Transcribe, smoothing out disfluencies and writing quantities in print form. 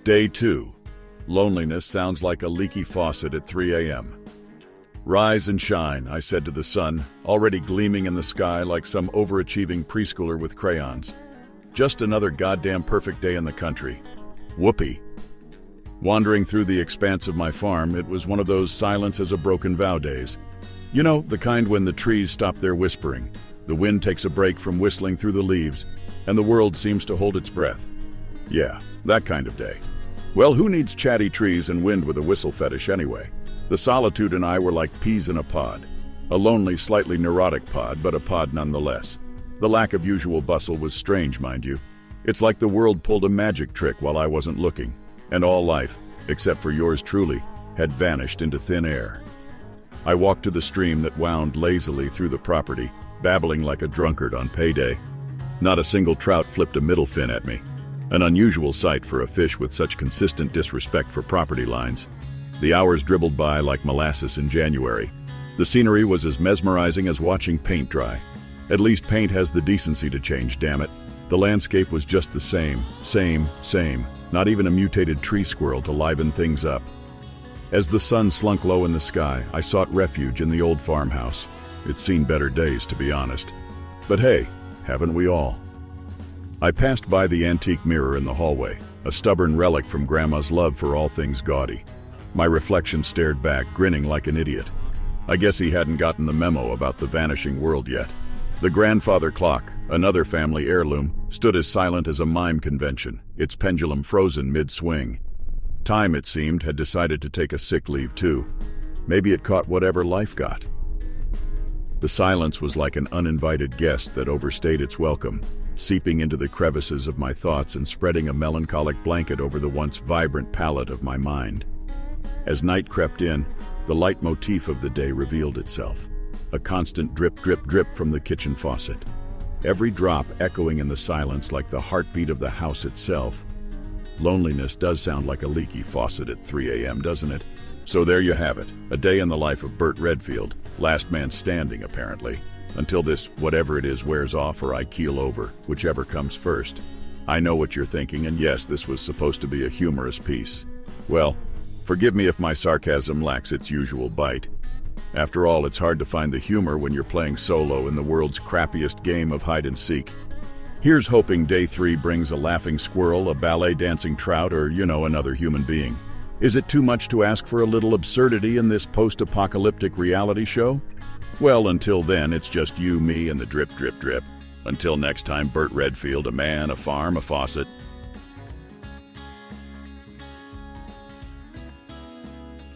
Day 2. Loneliness sounds like a leaky faucet at 3 a.m. Rise and shine, I said to the sun, already gleaming in the sky like some overachieving preschooler with crayons. Just another goddamn perfect day in the country. Whoopee. Wandering through the expanse of my farm, it was one of those silence as a broken vow days. You know, the kind when the trees stop their whispering, the wind takes a break from whistling through the leaves, and the world seems to hold its breath. Yeah, that kind of day. Well, who needs chatty trees and wind with a whistle fetish anyway? The Solitude and I were like peas in a pod. A lonely, slightly neurotic pod, but a pod nonetheless. The lack of usual bustle was strange, mind you. It's like the world pulled a magic trick while I wasn't looking, and all life, except for yours truly, had vanished into thin air. I walked to the stream that wound lazily through the property, babbling like a drunkard on payday. Not a single trout flipped a middle fin at me, an unusual sight for a fish with such consistent disrespect for property lines. The hours dribbled by like molasses in January. The scenery was as mesmerizing as watching paint dry. At least paint has the decency to change, damn it. The landscape was just the same. Not even a mutated tree squirrel to liven things up. As the sun slunk low in the sky, I sought refuge in the old farmhouse. It's seen better days, to be honest. But hey, haven't we all? I passed by the antique mirror in the hallway, a stubborn relic from Grandma's love for all things gaudy. My reflection stared back, grinning like an idiot. I guess he hadn't gotten the memo about the vanishing world yet. The grandfather clock, another family heirloom, stood as silent as a mime convention, its pendulum frozen mid-swing. Time, it seemed, had decided to take a sick leave too. Maybe it caught whatever life got. The silence was like an uninvited guest that overstayed its welcome, seeping into the crevices of my thoughts and spreading a melancholic blanket over the once vibrant palette of my mind. As night crept in, the leitmotif of the day revealed itself. A constant drip, drip, drip from the kitchen faucet. Every drop echoing in the silence like the heartbeat of the house itself. Loneliness does sound like a leaky faucet at 3 a.m., doesn't it? So there you have it, a day in the life of Burt Redfield, last man standing apparently, until this whatever it is wears off or I keel over, whichever comes first. I know what you're thinking, and yes, this was supposed to be a humorous piece. Well, forgive me if my sarcasm lacks its usual bite. After all, it's hard to find the humor when you're playing solo in the world's crappiest game of hide-and-seek. Here's hoping day 3 brings a laughing squirrel, a ballet-dancing trout, or, another human being. Is it too much to ask for a little absurdity in this post-apocalyptic reality show? Well, until then, it's just you, me, and the drip, drip, drip. Until next time, Burt Redfield, a man, a farm, a faucet.